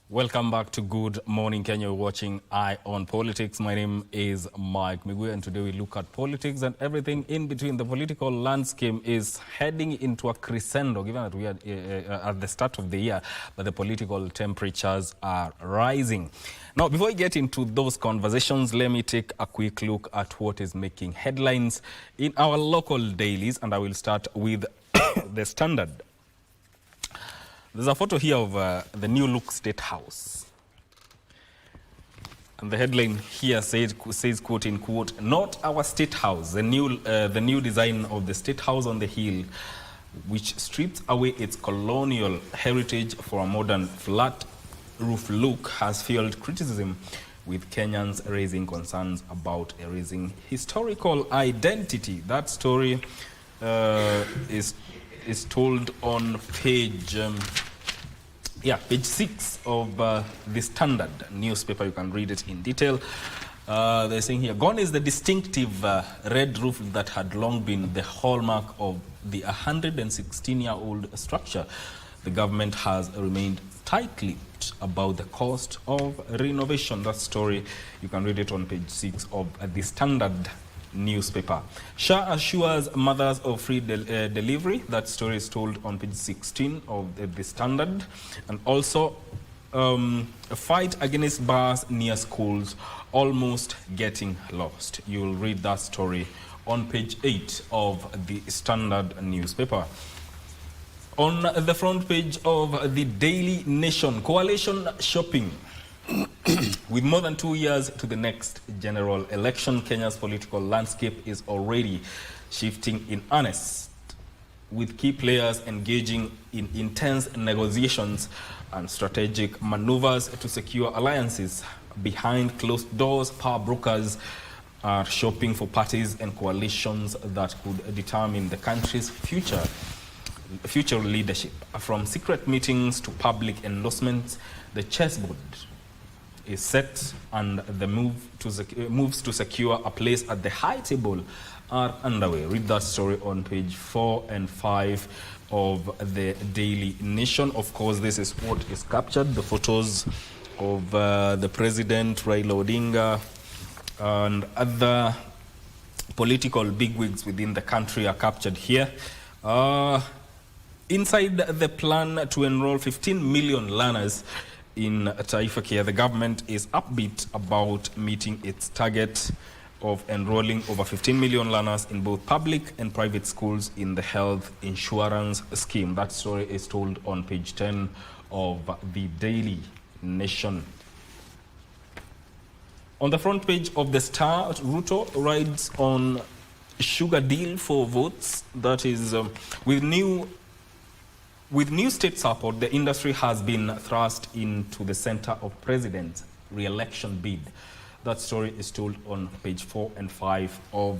Welcome back to Good Morning Kenya. You're watching Eye on Politics. My name is Mike Migwe, and today we look at politics and everything in between. The political landscape is heading into a crescendo, given that we are at the start of the year, but the political temperatures are rising. Now, before we get into those conversations, let me take a quick look at what is making headlines in our local dailies, and I will start with the Standard. There's a photo here of the new look State House. And the headline here says, quote in quote, "Not our State House." The new design of the State House on the Hill, which strips away its colonial heritage for a modern flat roof look, has fueled criticism, with Kenyans raising concerns about erasing historical identity. That story is told on page page 6 of the Standard newspaper. You can read it in detail. They're saying here, gone is the distinctive red roof that had long been the hallmark of the 116-year-old structure. The government has remained tight-lipped about the cost of renovation. That story, you can read it on page 6 of the Standard newspaper. Shah assures mothers of free delivery. That story is told on page 16 of the Standard. And also, a fight against bars near schools almost getting lost. You will read that story on page 8 of the Standard newspaper. On the front page of the Daily Nation, coalition shopping. With more than 2 years to the next general election, Kenya's political landscape is already shifting in earnest, with key players engaging in intense negotiations and strategic maneuvers to secure alliances. Behind closed doors, power brokers are shopping for parties and coalitions that could determine the country's future leadership. From secret meetings to public endorsements, the chessboard is set, and the moves to secure a place at the high table are underway. Read that story on page 4 and 5 of the Daily Nation. Of course, this is what is captured. The photos of the president, Raila Odinga, and other political bigwigs within the country are captured here. Inside the plan to enroll 15 million learners in Taifa Care, the government is upbeat about meeting its target of enrolling over 15 million learners in both public and private schools in the health insurance scheme. That story is told on page 10 of the Daily Nation. On the front page of the Star, Ruto rides on sugar deal for votes. That is, with new state support, the industry has been thrust into the center of president's re-election bid. That story is told on page 4 and 5 of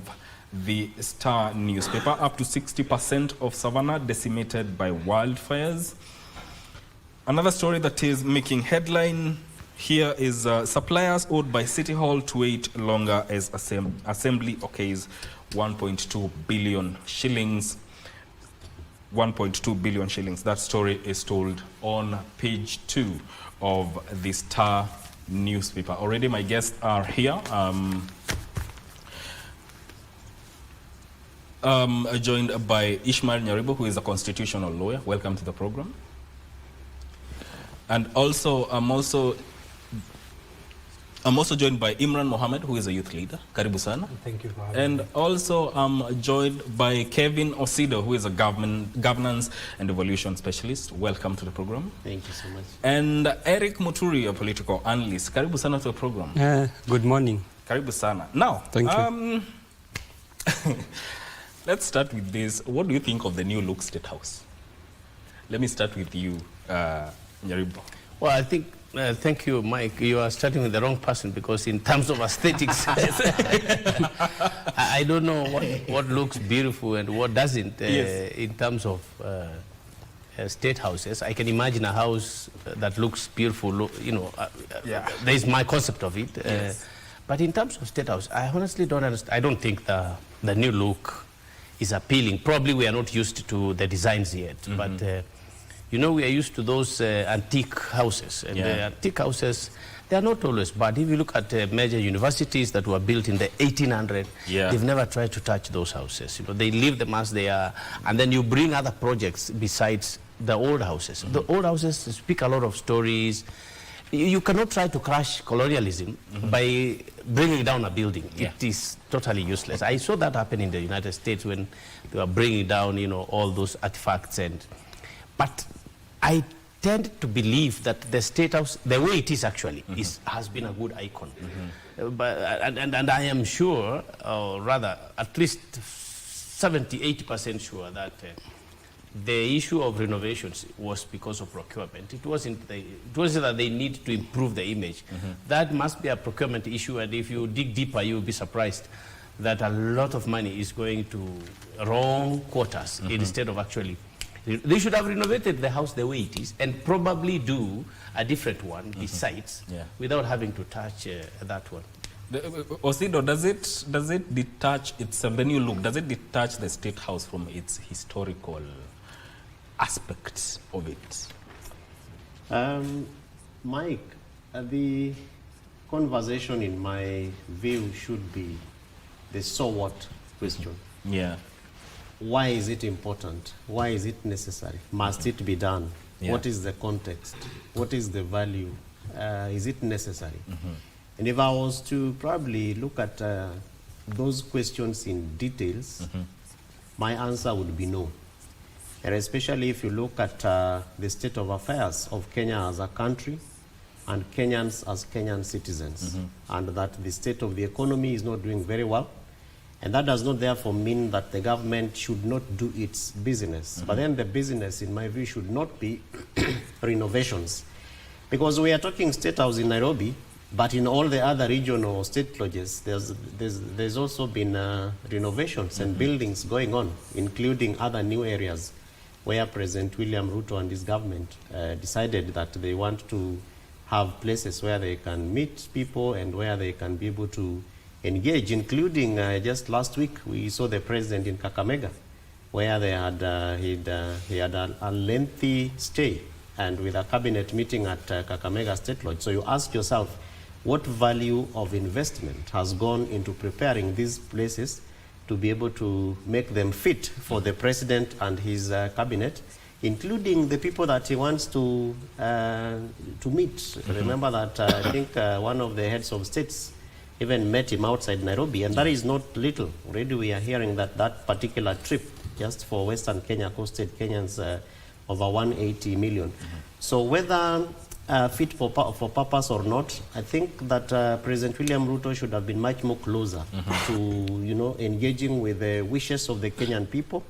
the Star newspaper. Up to 60% of Savannah decimated by wildfires. Another story that is making headline here is suppliers owed by City Hall to wait longer as assembly okays 1.2 billion shillings. 1.2 billion shillings. That story is told on page 2 of the Star newspaper. Already my guests are here. Joined by Ishmael Nyaribo, who is a constitutional lawyer. Welcome to the program. And also, I'm also joined by Imran Mohammed, who is a youth leader. Karibu sana. Thank you for having me. And also I'm joined by Kevin Osido, who is a governance and evolution specialist. Welcome to the program. Thank you so much. And Eric Muturi, a political analyst. Karibu sana to the program. Good morning. Karibu sana. Now, thank you. Let's start with this. What do you think of the new look State House? Let me start with you, Nyaribo. Well, I think thank you, Mike. You are starting with the wrong person, because in terms of aesthetics, I don't know what looks beautiful and what doesn't in terms of state houses. I can imagine a house that looks beautiful, there is my concept of it. Yes. But in terms of state house, I honestly don't understand. I don't think the new look is appealing. Probably we are not used to the designs yet, but You know, we are used to those antique houses. And the antique houses, they are not always bad. If you look at major universities that were built in the 1800s, they've never tried to touch those houses. You know, they leave them as they are, and then you bring other projects besides the old houses. The old houses speak a lot of stories. You cannot try to crush colonialism by bringing down a building. It is totally useless. I saw that happen in the United States when they were bringing down, you know, all those artifacts. But I tend to believe that the State House, the way it is actually, has been a good icon. And I am sure, or rather, at least 70–80% sure that the issue of renovations was because of procurement. It wasn't that they need to improve the image. That must be a procurement issue, and if you dig deeper, you'll be surprised that a lot of money is going to wrong quarters instead of actually. They should have renovated the house the way it is and probably do a different one besides without having to touch that one. Osido, does it detach itself, when you look, does it detach the State House from its historical aspects of it? Mike, the conversation in my view should be the so what question. Yeah. Why is it important? Why is it necessary? Must it be done? What is the context? What is the value? Is it necessary? And if I was to probably look at those questions in details, my answer would be no. And especially if you look at the state of affairs of Kenya as a country and Kenyans as Kenyan citizens, and that the state of the economy is not doing very well. And that does not therefore mean that the government should not do its business. But then the business, in my view, should not be renovations. Because we are talking State House in Nairobi, but in all the other regional state lodges, there's also been renovations and buildings going on, including other new areas where President William Ruto and his government decided that they want to have places where they can meet people and where they can be able to engage, including just last week we saw the president in Kakamega, where they had he had a lengthy stay and with a cabinet meeting at Kakamega State Lodge. So you ask yourself, what value of investment has gone into preparing these places to be able to make them fit for the president and his cabinet, including the people that he wants to meet. Remember that I think one of the heads of states even met him outside Nairobi, and that is not little. Already we are hearing that that particular trip, just for Western Kenya, costed Kenyans over 180 million. So whether fit for purpose or not, I think that President William Ruto should have been much more closer to, you know, engaging with the wishes of the Kenyan people,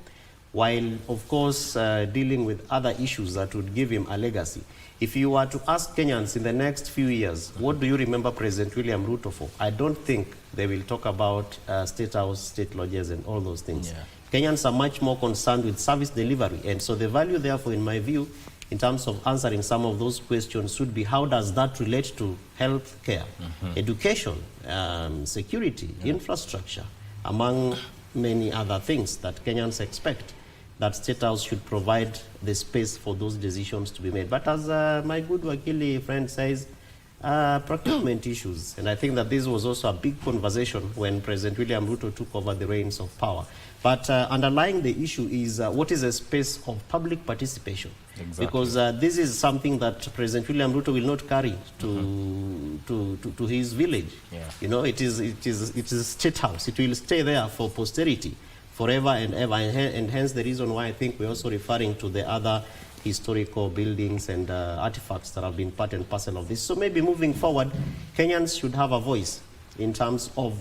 while of course dealing with other issues that would give him a legacy. If you were to ask Kenyans in the next few years, what do you remember President William Ruto for? I don't think they will talk about State House, state lodges, and all those things. Kenyans are much more concerned with service delivery. And so the value, therefore, in my view, in terms of answering some of those questions should be, how does that relate to health care, education, security, infrastructure, among many other things that Kenyans expect that State House should provide the space for those decisions to be made. But as my good Wakili friend says, procurement issues. And I think that this was also a big conversation when President William Ruto took over the reins of power. But underlying the issue is what is a space of public participation? Exactly. Because this is something that President William Ruto will not carry to his village. You know, it is a State House. It will stay there for posterity forever and ever, and hence the reason why I think we're also referring to the other historical buildings and artifacts that have been part and parcel of this. So maybe moving forward, Kenyans should have a voice in terms of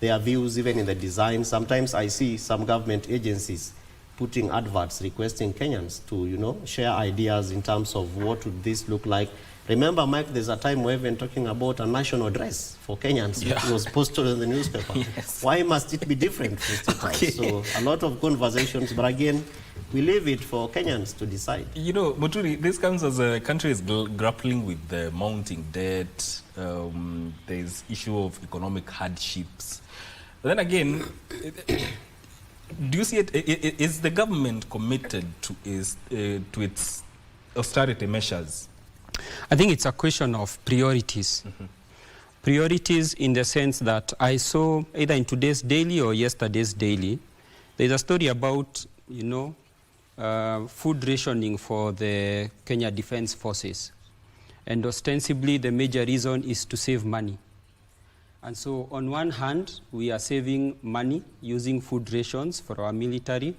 their views, even in the design. Sometimes I see some government agencies putting adverts requesting Kenyans to, you know, share ideas in terms of what would this look like. Remember, Mike, there's a time we're even talking about a national dress for Kenyans. It was posted in the newspaper. Why must it be different for State House? So a lot of conversations, but again, we leave it for Kenyans to decide. You know, Muturi, this comes as a country is grappling with the mounting debt. There's issue of economic hardships. But then again, do you see it? Is the government committed to its austerity measures? I think it's a question of priorities. Priorities in the sense that I saw either in today's daily or yesterday's daily, there's a story about, you know, food rationing for the Kenya Defense Forces. And ostensibly, the major reason is to save money. And so on one hand, we are saving money using food rations for our military.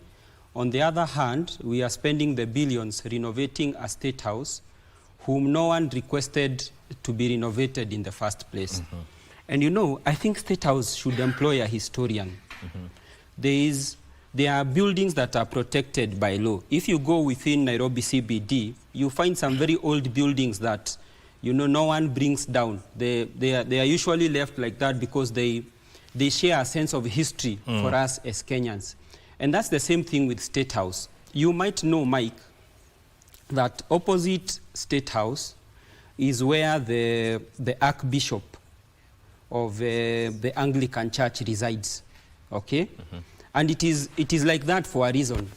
On the other hand, we are spending the billions renovating a state house whom no one requested to be renovated in the first place. And you know, I think State House should employ a historian. There are buildings that are protected by law. If you go within Nairobi CBD, you find some very old buildings that, you know, no one brings down. They are usually left like that because they share a sense of history for us as Kenyans. And that's the same thing with State House. You might know, Mike, that opposite State House is where the Archbishop of the Anglican Church resides, okay? And it is like that for a reason.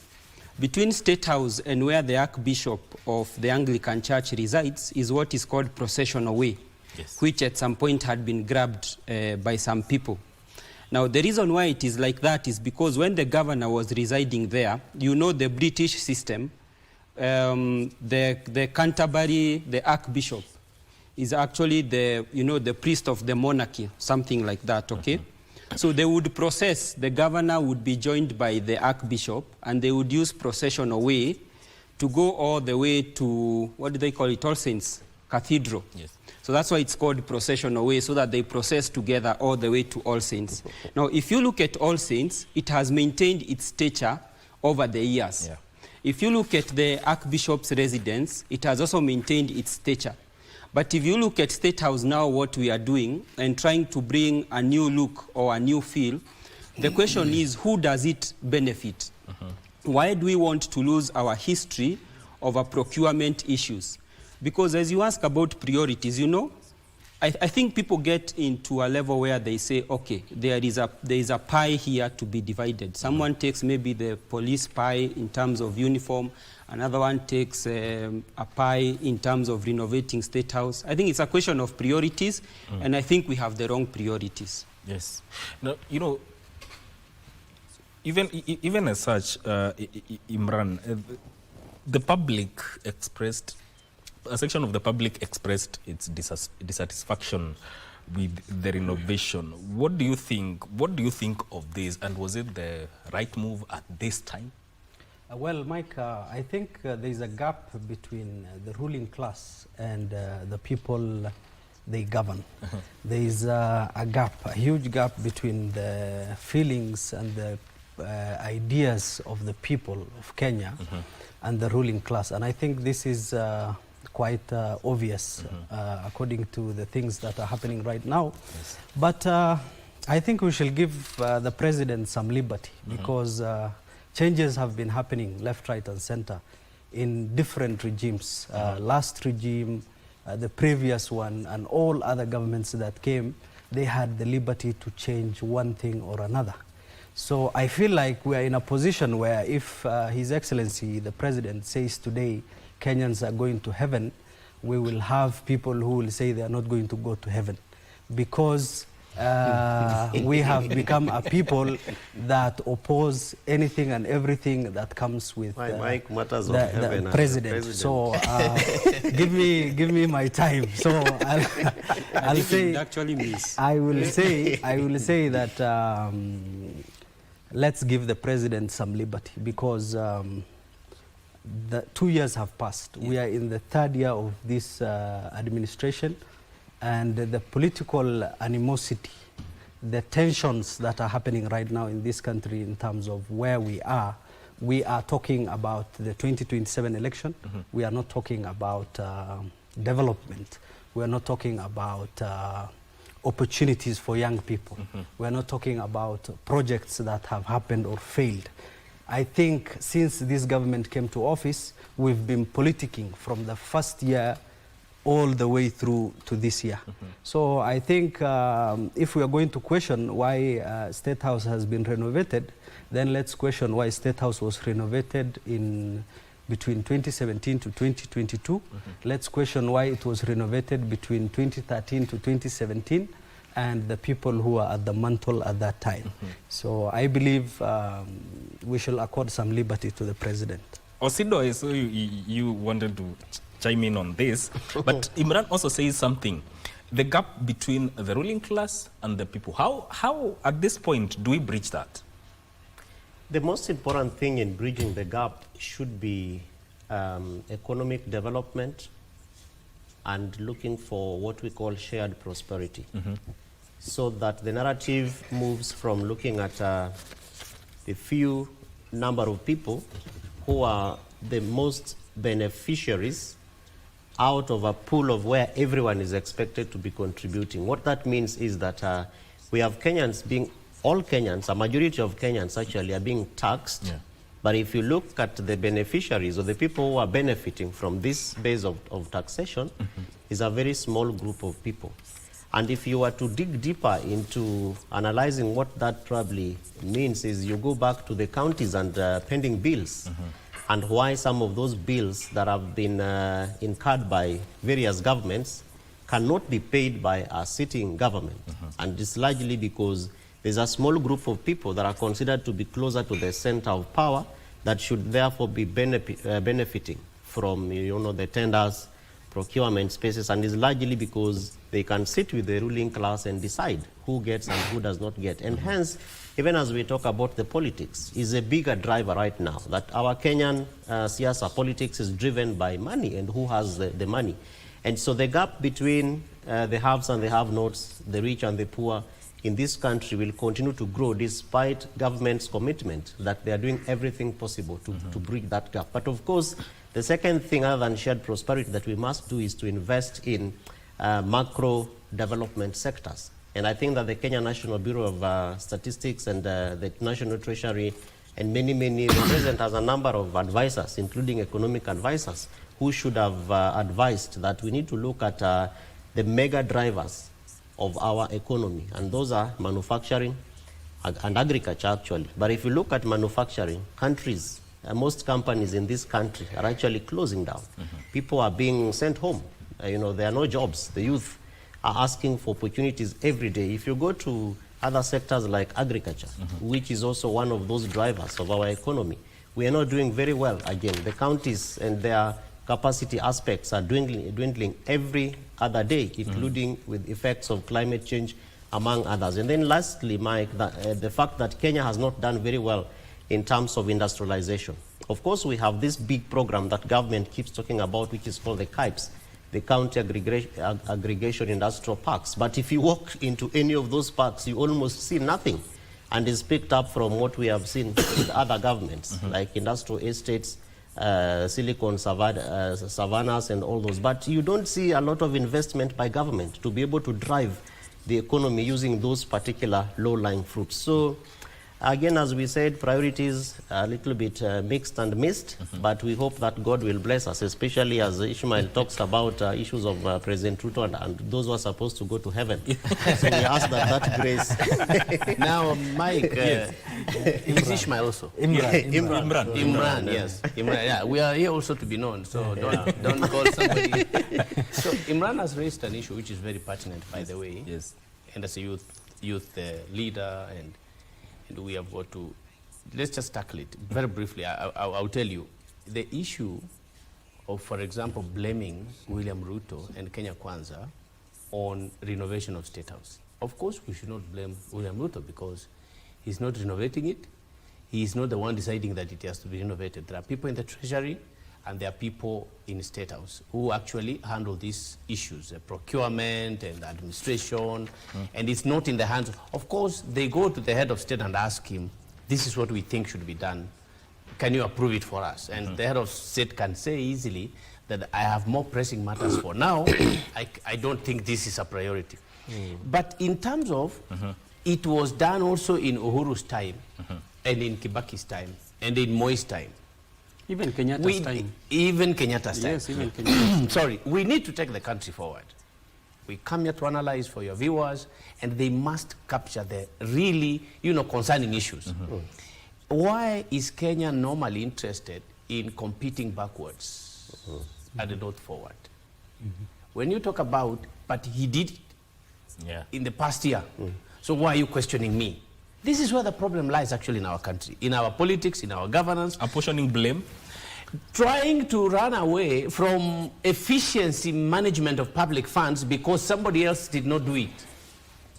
Between State House and where the Archbishop of the Anglican Church resides is what is called Processional Way, which at some point had been grabbed by some people. Now, the reason why it is like that is because when the governor was residing there, you know, the British system, the Canterbury, the Archbishop, is actually the, you know, the priest of the monarchy, something like that, okay? So they would process, the governor would be joined by the Archbishop, and they would use processional way to go all the way to, what do they call it, All Saints Cathedral. So that's why it's called processional way, so that they process together all the way to All Saints. Now, if you look at All Saints, it has maintained its stature over the years. If you look at the Archbishop's residence, it has also maintained its stature. But if you look at State House now, what we are doing, and trying to bring a new look or a new feel, the question is, who does it benefit? Why do we want to lose our history over procurement issues? Because as you ask about priorities, you know, I think people get into a level where they say, okay, there is a pie here to be divided. Someone takes maybe the police pie in terms of uniform, another one takes a pie in terms of renovating State House. I think it's a question of priorities, and I think we have the wrong priorities. Yes. Now, you know, even as such, Imran, the public expressed, a section of the public expressed its dissatisfaction with the renovation. What do you think? What do you think of this? And was it the right move at this time? Well, Mike, I think there is a gap between the ruling class and the people they govern. There is a gap, a huge gap between the feelings and the ideas of the people of Kenya and the ruling class. And I think this is quite obvious according to the things that are happening right now. But I think we shall give the president some liberty because changes have been happening left, right and center in different regimes. Last regime, the previous one, and all other governments that came, they had the liberty to change one thing or another. So I feel like we are in a position where if His Excellency, the President, says today Kenyans are going to heaven, we will have people who will say they are not going to go to heaven because we have become a people that oppose anything and everything that comes with the president. So give me my time. So I'll say actually means I will say that let's give the president some liberty because the 2 years have passed. We are in the third year of this administration, and the political animosity, the tensions that are happening right now in this country in terms of where we are talking about the 2027 election. We are not talking about development. We are not talking about opportunities for young people. We are not talking about projects that have happened or failed. I think since this government came to office, we've been politicking from the first year all the way through to this year. So I think if we are going to question why State House has been renovated, then let's question why State House was renovated in between 2017 to 2022. Let's question why it was renovated between 2013 to 2017 and the people who were at the mantle at that time. So I believe we shall accord some liberty to the president. Osido, I saw you wanted to chime in on this, but Imran also says something. The gap between the ruling class and the people. How at this point do we bridge that? The most important thing in bridging the gap should be economic development and looking for what we call shared prosperity. So that the narrative moves from looking at the few number of people who are the most beneficiaries out of a pool of where everyone is expected to be contributing. What that means is that we have Kenyans being, all Kenyans, a majority of Kenyans actually are being taxed. Yeah. But if you look at the beneficiaries or the people who are benefiting from this base of taxation, is a very small group of people. And if you were to dig deeper into analyzing what that probably means, is you go back to the counties and pending bills, and why some of those bills that have been incurred by various governments cannot be paid by a sitting government. And it's largely because there's a small group of people that are considered to be closer to the center of power that should therefore be benefiting from the tenders, procurement spaces, and it's largely because they can sit with the ruling class and decide who gets and who does not get. And hence, even as we talk about the politics, is a bigger driver right now, that our Kenyan siasa politics is driven by money and who has the money. And so the gap between the haves and the have-nots, the rich and the poor in this country will continue to grow despite government's commitment that they are doing everything possible to bridge that gap. But of course, the second thing other than shared prosperity that we must do is to invest in macro development sectors. And I think that the Kenya National Bureau of Statistics and the National Treasury and the president has a number of advisors, including economic advisors, who should have advised that we need to look at the mega drivers of our economy. And those are manufacturing and agriculture, actually. But if you look at manufacturing, countries, most companies in this country are actually closing down. People are being sent home. There are no jobs. The youth are asking for opportunities every day. If you go to other sectors like agriculture, which is also one of those drivers of our economy, we are not doing very well. Again, the counties and their capacity aspects are dwindling every other day, including with effects of climate change, among others. And then lastly, Mike, the fact that Kenya has not done very well in terms of industrialization. Of course, we have this big program that government keeps talking about, which is called the KIPES, the County Aggregation Industrial Parks. But if you walk into any of those parks, you almost see nothing. And it's picked up from what we have seen with other governments, like industrial estates, silicon savannas and all those. But you don't see a lot of investment by government to be able to drive the economy using those particular low-lying fruits. So again, as we said, priorities are a little bit mixed and missed, but we hope that God will bless us, especially as Ishmael talks about issues of President Ruto and those who are supposed to go to heaven. So we ask that grace. Now, Mike, is Ishmael also? Imran, yes. Imran, yeah. We are here also to be known, so don't call somebody. So Imran has raised an issue which is very pertinent, by the way. Yes. And as a youth leader, and we have got to, let's just tackle it very briefly. I'll tell you, the issue of, for example, blaming William Ruto and Kenya Kwanza on renovation of State House. Of course, we should not blame William Ruto because he's not renovating it. He is not the one deciding that it has to be renovated. There are people in the Treasury and there are people in State House who actually handle these issues, procurement and administration, and it's not in the hands of course, they go to the head of state and ask him, this is what we think should be done. Can you approve it for us? And the head of state can say easily that I have more pressing matters for now. I don't think this is a priority. But in terms of, it was done also in Uhuru's time, and in Kibaki's time, and in Moi's time. Even Kenyatta's time. Even Kenyatta's time. Yes, even Kenyatta's Sorry, we need to take the country forward. We come here to analyze for your viewers, and they must capture the really, concerning issues. Why is Kenya normally interested in competing backwards and not forward. When you talk about, but he did it in the past year, so why are you questioning me? This is where the problem lies actually in our country, in our politics, in our governance. Apportioning blame? Trying to run away from efficiency management of public funds because somebody else did not do it.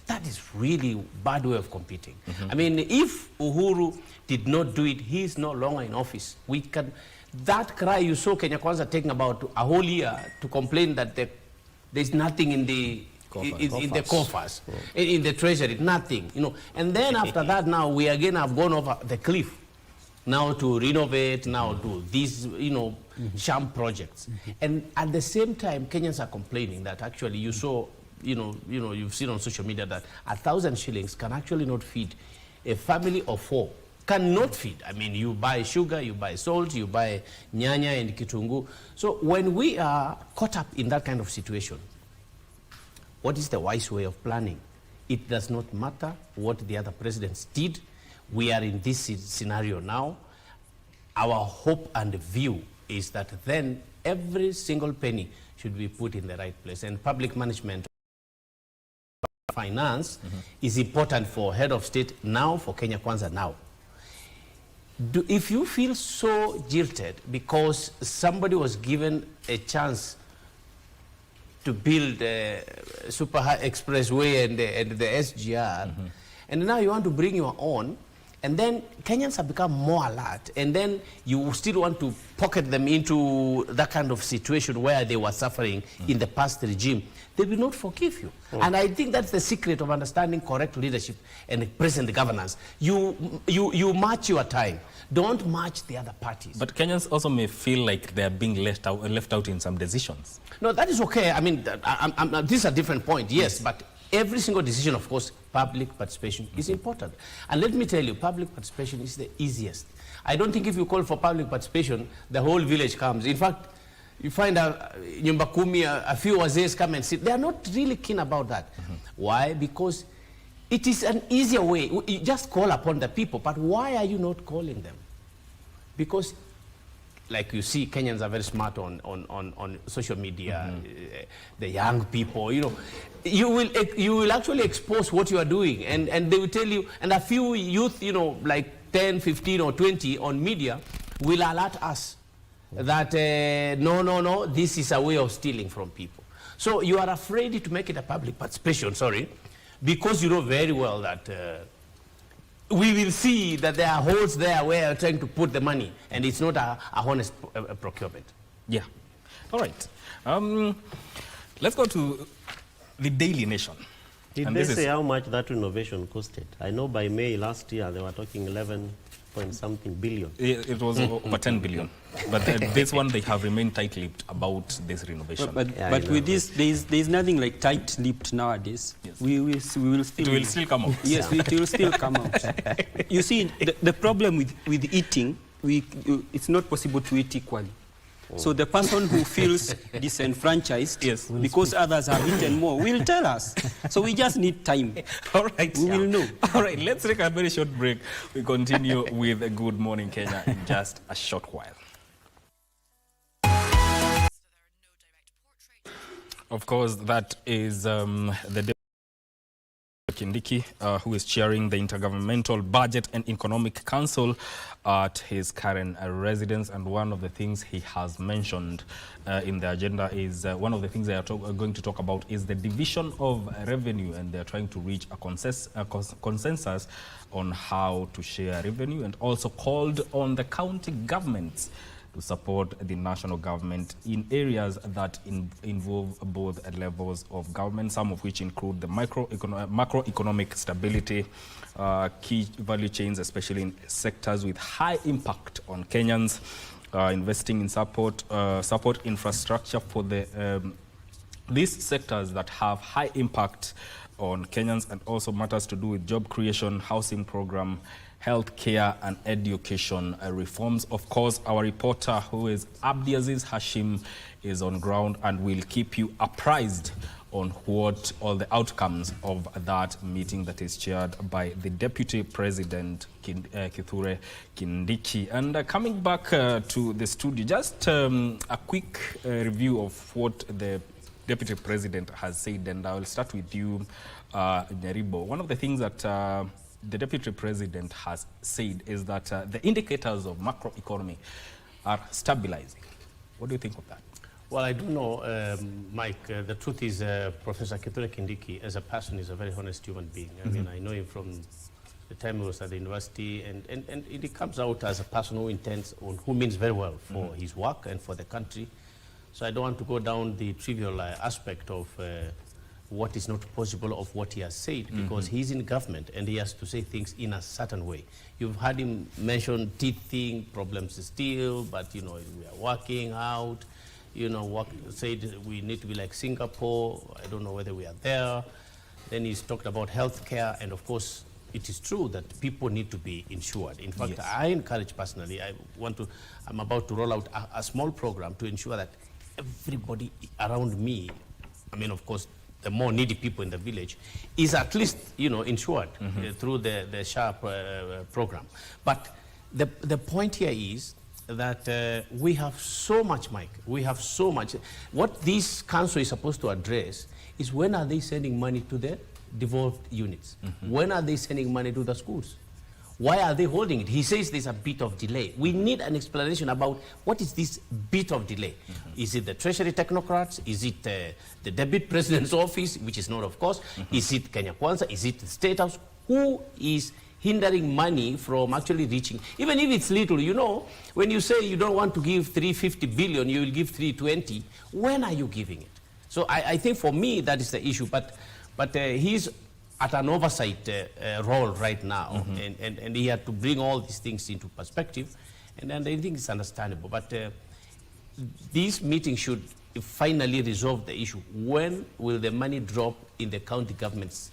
That is really a bad way of competing. I mean, if Uhuru did not do it, he is no longer in office. We can, that cry you saw Kenya Kwanza taking about a whole year to complain that there's nothing in the in the coffers, in the treasury, nothing, you know. And then after that, now we again have gone over the cliff. Now to renovate, now to these, you know, sham projects. And at the same time, Kenyans are complaining that actually you saw, you've seen on social media that 1,000 shillings can actually not feed a family of 4. Cannot feed. I mean, you buy sugar, you buy salt, you buy nyanya and kitungu. So when we are caught up in that kind of situation, what is the wise way of planning? It does not matter what the other presidents did. We are in this scenario now. Our hope and view is that then every single penny should be put in the right place. And public management finance is important for head of state now, for Kenya Kwanza now. If you feel so jilted because somebody was given a chance to build a super high expressway and the SGR, and now you want to bring your own, and then Kenyans have become more alert, and then you still want to pocket them into that kind of situation where they were suffering in the past regime, they will not forgive you. And I think that's the secret of understanding correct leadership and present governance. You match your time. Don't match the other parties. But Kenyans also may feel like they're being left out in some decisions. No, that is okay. I mean, this is a different point, yes, but every single decision, of course, public participation is important. And let me tell you, public participation is the easiest. I don't think if you call for public participation, the whole village comes. In fact, you find Nyumba Kumi, a few wazees come and sit. They are not really keen about that. Why? Because it is an easier way. You just call upon the people, but why are you not calling them? Because, like you see, Kenyans are very smart on social media, the young people, you know. You will actually expose what you are doing, and they will tell you, and a few youth, you know, like 10, 15 or 20 on media will alert us that no, this is a way of stealing from people. So you are afraid to make it a public participation, because you know very well that we will see that there are holes there where you're trying to put the money, and it's not a honest procurement. Yeah. All right. Let's go to the Daily Nation. Did they say how much that renovation costed? I know by May last year they were talking 11-point-something billion. It was over 10 billion. But this one, they have remained tight-lipped about this renovation. But with this, there's nothing like tight-lipped nowadays. Yes. We will still... It will still come out. Yes, it will still come out. You see, the problem with eating, it's not possible to eat equally. So the person who feels disenfranchised because others have eaten more will tell us. So we just need time. All right. We will know. All right, let's take a very short break. We continue with Good Morning Kenya in just a short while. Of course, that is the Kindiki, who is chairing the Intergovernmental Budget and Economic Council at his current residence. And one of the things he has mentioned in the agenda is, one of the things they are going to talk about is the division of revenue, and they're trying to reach a consensus on how to share revenue, and also called on the county governments to support the national government in areas that involve both levels of government, some of which include the macroeconomic stability, key value chains, especially in sectors with high impact on Kenyans, investing in support infrastructure for these sectors that have high impact on Kenyans, and also matters to do with job creation, housing program, healthcare and education reforms. Of course, our reporter, who is Abdiaziz Hashim, is on ground and will keep you apprised on what all the outcomes of that meeting that is chaired by the Deputy President Kithure Kindiki. And coming back to the studio, just a quick review of what the Deputy President has said, and I will start with you, Nyaribo. One of the things that the Deputy President has said is that the indicators of macroeconomy are stabilizing. What do you think of that? Well, I do know, Mike, the truth is Professor Kithure Kindiki, as a person, is a very honest human being. I mean, I know him from the time he was at the university, and it comes out as a person who intends, who means very well for his work and for the country. So I don't want to go down the trivial aspect of what is not possible of what he has said, because he's in government and he has to say things in a certain way. You've heard him mention teething problems still, but, you know, we are working out. You know, said we need to be like Singapore. I don't know whether we are there. Then he's talked about healthcare, and of course, it is true that people need to be insured. In fact, yes. I encourage personally, I'm about to roll out a small program to ensure that everybody around me, I mean, of course, the more needy people in the village, is at least, you know, insured through the SHARP program. But the point here is that we have so much, Mike. We have so much. What this council is supposed to address is, when are they sending money to the devolved units? When are they sending money to the schools? Why are they holding it? He says there's a bit of delay. We need an explanation about what is this bit of delay. Is it the Treasury technocrats? Is it the Deputy President's office, which is not, of course? Is it Kenya Kwanza? Is it the State House? Who is hindering money from actually reaching, even if it's little? You know, when you say you don't want to give 350 billion, you will give 320. When are you giving it? So I think for me that is the issue. But he's at an oversight role right now, and he had to bring all these things into perspective, and I think it's understandable. But this meeting should finally resolve the issue. When will the money drop in the county government's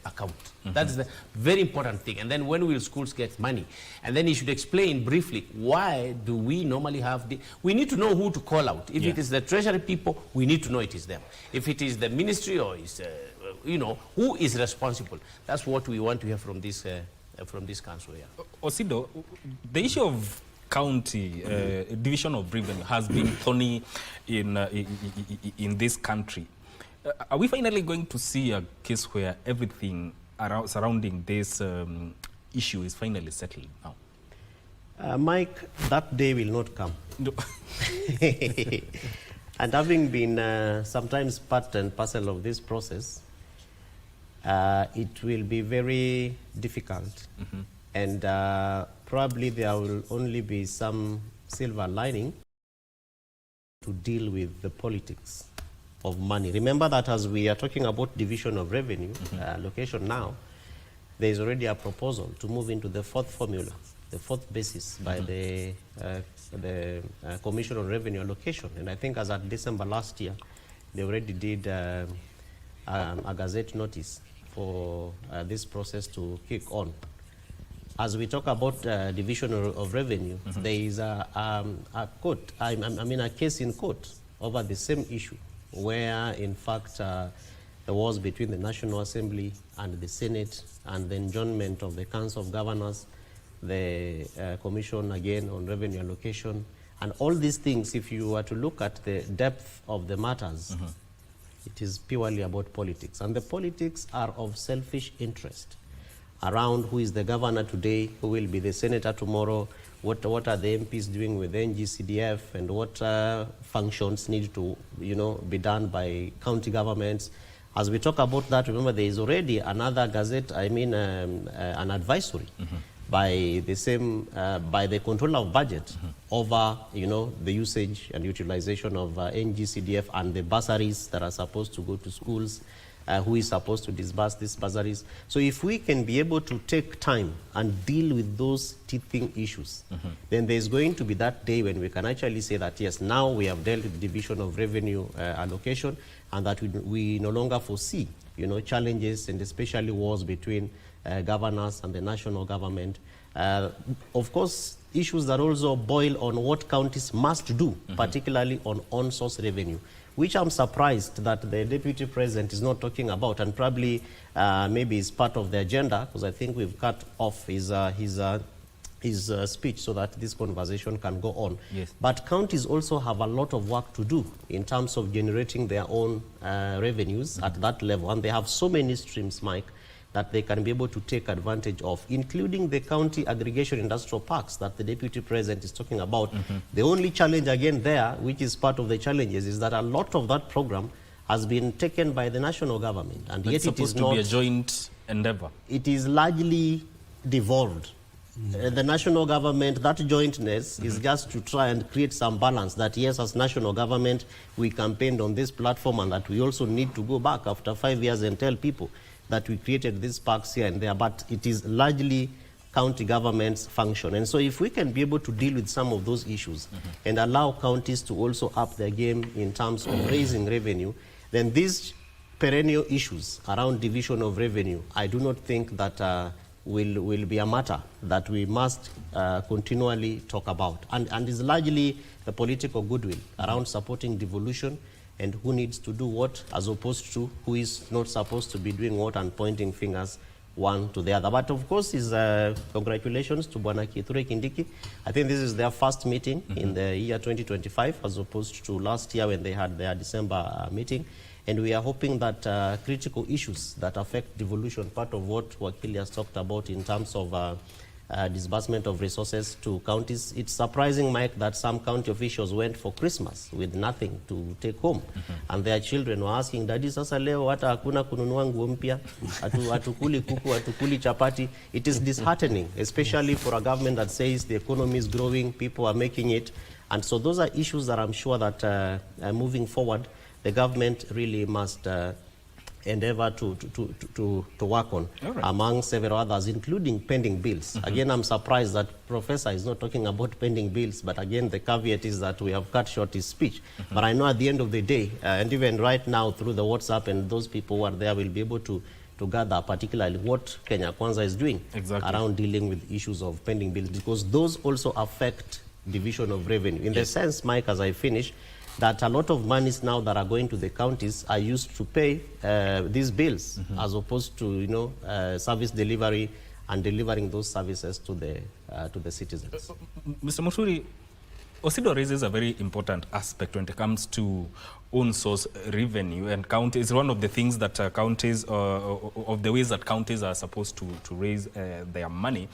account? That's the very important thing. And then when will schools get money? And then he should explain briefly, why do we normally have we need to know who to call out. If it is the Treasury people, we need to know it is them. If it is the ministry, or is you know, who is responsible? That's what we want to hear from this council here. Osido, the issue of county division of revenue has been thorny in this country. Are we finally going to see a case where everything surrounding this issue is finally settled now? Mike, that day will not come. No. And having been sometimes part and parcel of this process, it will be very difficult. And probably there will only be some silver lining to deal with the politics of money. Remember that as we are talking about division of revenue allocation now, there is already a proposal to move into the fourth formula, the fourth basis by the Commission on Revenue Allocation. And I think as at December last year, they already did a gazette notice for this process to kick on. As we talk about division of revenue, there is a court, I mean a case in court over the same issue, where in fact there was between the National Assembly and the Senate, and the enjoinment of the Council of Governors, the Commission again on Revenue Allocation, and all these things. If you were to look at the depth of the matters, it is purely about politics, and the politics are of selfish interest around who is the governor today, who will be the senator tomorrow, what are the MPs doing with NGCDF, and what functions need to, you know, be done by county governments. As we talk about that, remember there is already another gazette, I mean an advisory by the same, by the controller of budget over, you know, the usage and utilization of NGCDF and the bursaries that are supposed to go to schools, who is supposed to disburse these bursaries. So if we can be able to take time and deal with those teething issues, then there's going to be that day when we can actually say that, yes, now we have dealt with division of revenue allocation, and that we no longer foresee, you know, challenges, and especially wars between governors and the national government. Of course, issues that also boil on what counties must do, particularly on on-source revenue. which I'm surprised that the Deputy President is not talking about, and probably maybe is part of the agenda, because I think we've cut off his speech so that this conversation can go on. Yes. But counties also have a lot of work to do in terms of generating their own revenues at that level, and they have so many streams, Mike, that they can be able to take advantage of, including the county aggregation industrial parks that the Deputy President is talking about. The only challenge again there, which is part of the challenges, is that a lot of that program has been taken by the national government, and It's yet it is supposed to be a joint endeavor. It is largely devolved. The national government, that jointness is just to try and create some balance that, yes, as national government, we campaigned on this platform, and that we also need to go back after 5 years and tell people that we created these parks here and there, but it is largely county government's function. And so if we can be able to deal with some of those issues and allow counties to also up their game in terms of raising revenue, then these perennial issues around division of revenue, I do not think that will be a matter that we must continually talk about. And is largely the political goodwill around supporting devolution and who needs to do what, as opposed to who is not supposed to be doing what and pointing fingers one to the other. But of course, congratulations to Bwana Kithure Kindiki. I think this is their first meeting in the year 2025, as opposed to last year when they had their December meeting. And we are hoping that critical issues that affect devolution, part of what Wakili has talked about in terms of disbursement of resources to counties. It's surprising, Mike, that some county officials went for Christmas with nothing to take home. And their children were asking, Daddy, sasa leo hata hakuna kununua nguo mpya, hatukuli kuku, hatukuli chapati. It is disheartening, especially for a government that says the economy is growing, people are making it. And so those are issues that I'm sure that moving forward, the government really must endeavor to work on, among several others, including pending bills. Again, I'm surprised that Professor is not talking about pending bills, but again, the caveat is that we have cut short his speech. But I know at the end of the day, and even right now through the WhatsApp, and those people who are there will be able to gather particularly what Kenya Kwanza is doing around dealing with issues of pending bills, because those also affect division of revenue. In the sense, Mike, as I finish, that a lot of monies now that are going to the counties are used to pay these bills, as opposed to service delivery and delivering those services to the citizens. Mr. Muturi, Osido raises a very important aspect when it comes to own source revenue, and counties is one of the things that counties, of the ways that counties are supposed to raise their money.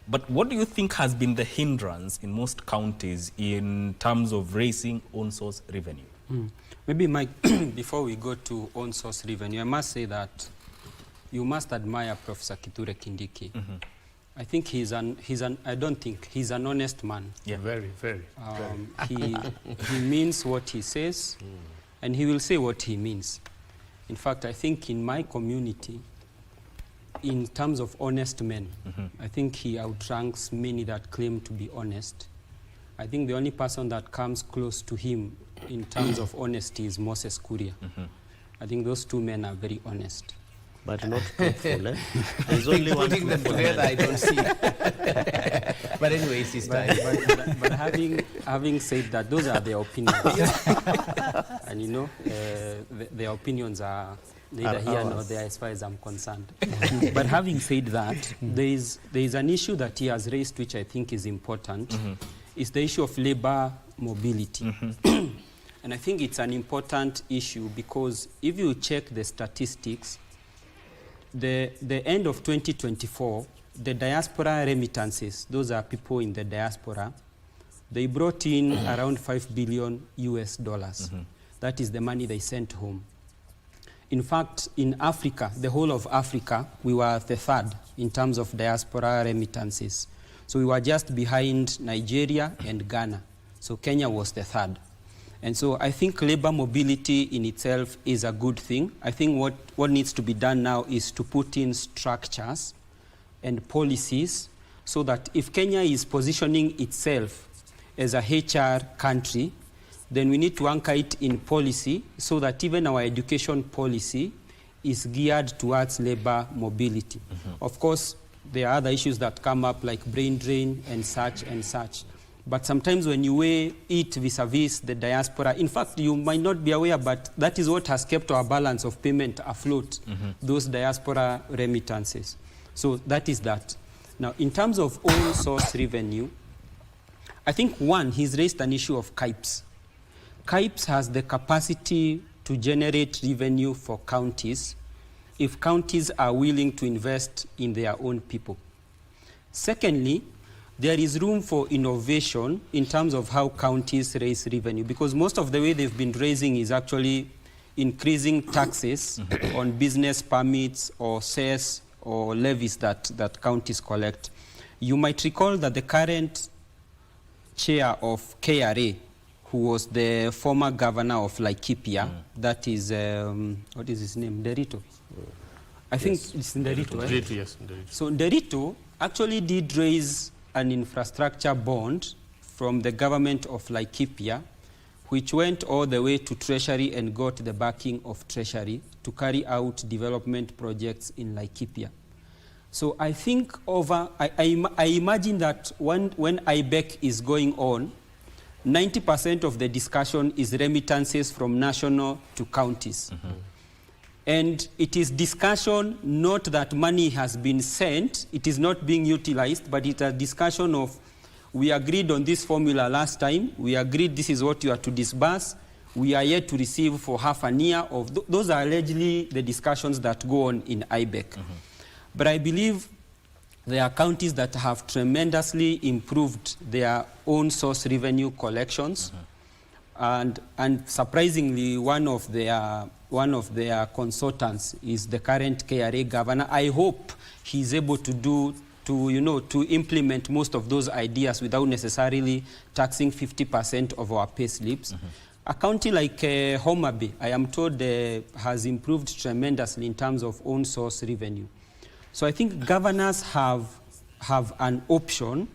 But what do you think has been the hindrance in most counties in terms of raising own source revenue? Maybe, Mike, before we go to own source revenue, I must say that you must admire Professor Kithure Kindiki. I think I don't think he's an honest man. Yeah, very, very. He means what he says, and he will say what he means. In fact, I think in my community, in terms of honest men, I think he outranks many that claim to be honest. I think the only person that comes close to him in terms of honesty is Moses Kuria. I think those two men are very honest. But not truthful, eh? There's only one putting them together, I don't see. But anyway, it's his time. But having said that, those are their opinions. And you know, their opinions are neither here nor there as far as I'm concerned. But having said that, there is an issue that he has raised which I think is important. It's the issue of labor mobility. And I think it's an important issue because if you check the statistics, the end of 2024, the diaspora remittances, those are people in the diaspora, they brought in around $5 billion US. That is the money they sent home. In fact, in Africa, the whole of Africa, we were the third in terms of diaspora remittances. So we were just behind Nigeria and Ghana. So Kenya was the third. And so I think labor mobility in itself is a good thing. I think what needs to be done now is to put in structures and policies so that if Kenya is positioning itself as a HR country, then we need to anchor it in policy so that even our education policy is geared towards labor mobility. Of course, there are other issues that come up like brain drain and such and such. But sometimes when you weigh it vis-a-vis the diaspora, in fact, you might not be aware, but that is what has kept our balance of payment afloat, those diaspora remittances. So that is that. Now, in terms of own source revenue, I think, one, he's raised an issue of KIPES. KIPES has the capacity to generate revenue for counties if counties are willing to invest in their own people. Secondly, there is room for innovation in terms of how counties raise revenue, because most of the way they've been raising is actually increasing taxes on business permits or cess or levies that counties collect. You might recall that the current chair of KRA, who was the former governor of Laikipia, that is, what is his name, Derito? I think it's Derito, right? Derito, yes, Derito. So Derito actually did raise an infrastructure bond from the government of Laikipia, which went all the way to Treasury and got the backing of Treasury to carry out development projects in Laikipia. So I think I imagine that when IBEC is going on, 90% of the discussion is remittances from national to counties. And it is discussion, not that money has been sent, it is not being utilized, but it's a discussion of, we agreed on this formula last time, we agreed this is what you are to disburse, we are yet to receive for half a year. Those are allegedly the discussions that go on in IBEC. But I believe there are counties that have tremendously improved their own source revenue collections. And surprisingly, one of their consultants is the current KRA governor. I hope he's able to implement most of those ideas without necessarily taxing 50% of our pay slips. A county like Homa Bay, I am told, has improved tremendously in terms of own source revenue. So I think governors have an option,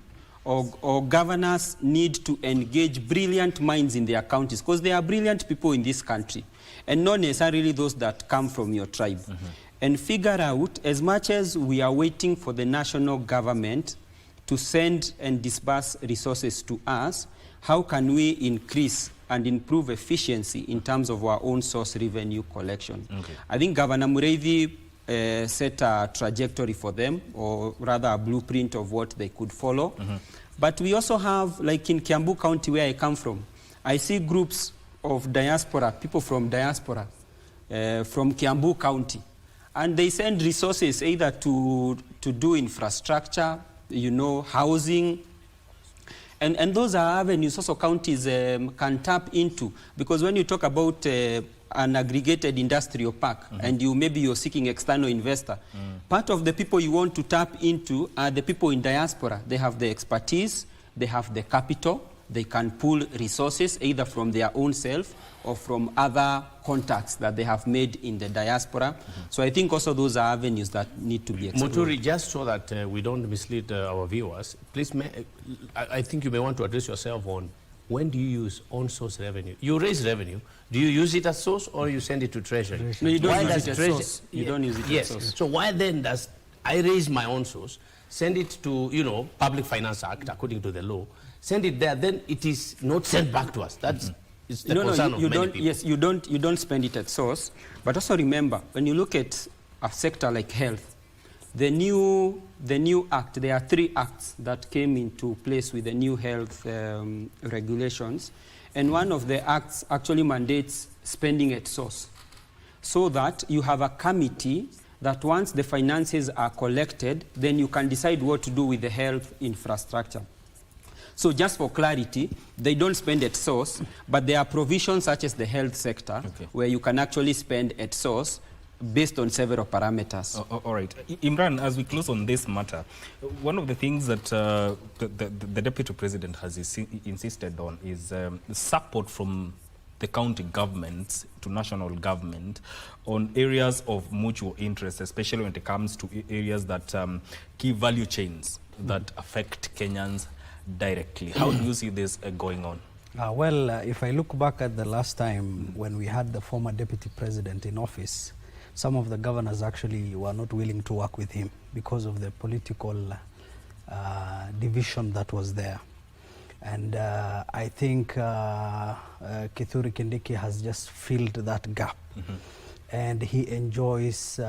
or governors need to engage brilliant minds in their counties, because there are brilliant people in this country, and not necessarily those that come from your tribe, and figure out, as much as we are waiting for the national government to send and disburse resources to us, how can we increase and improve efficiency in terms of our own source revenue collection? I think Governor Mureithi set a trajectory for them, or rather a blueprint of what they could follow. But we also have, like in Kiambu County where I come from, I see groups of diaspora, people from diaspora, from Kiambu County, and they send resources either to do infrastructure, housing, and those are avenues also counties can tap into, because when you talk about an aggregated industrial park, and maybe you're seeking external investor, part of the people you want to tap into are the people in diaspora. They have the expertise, they have the capital, they can pull resources either from their own self or from other contacts that they have made in the diaspora. So I think also those are avenues that need to be explored. Muturi, just so that we don't mislead our viewers, please, I think you may want to address yourself on, when do you use own source revenue? You raise revenue. Do you use it as source, or you send it to Treasury? No, you don't use it as source. You don't use it as source. So why then does I raise my own source, send it to, Public Finance Act, according to the law, send it there, then it is not sent back to us. That's it's the concern of many people. Yes, you don't spend it at source. But also remember, when you look at a sector like health, the new act, there are 3 acts that came into place with the new health regulations. And one of the acts actually mandates spending at source, so that you have a committee that once the finances are collected, then you can decide what to do with the health infrastructure. So just for clarity, they don't spend at source, but there are provisions such as the health sector where you can actually spend at source based on several parameters. All right. Imran, as we close on this matter, one of the things that the Deputy President has insisted on is support from the county governments to national government on areas of mutual interest, especially when it comes to areas that key value chains that affect Kenyans directly. How do you see this going on? Well, if I look back at the last time when we had the former Deputy President in office, some of the governors actually were not willing to work with him because of the political division that was there. And I think Kithure Kindiki has just filled that gap. And he enjoys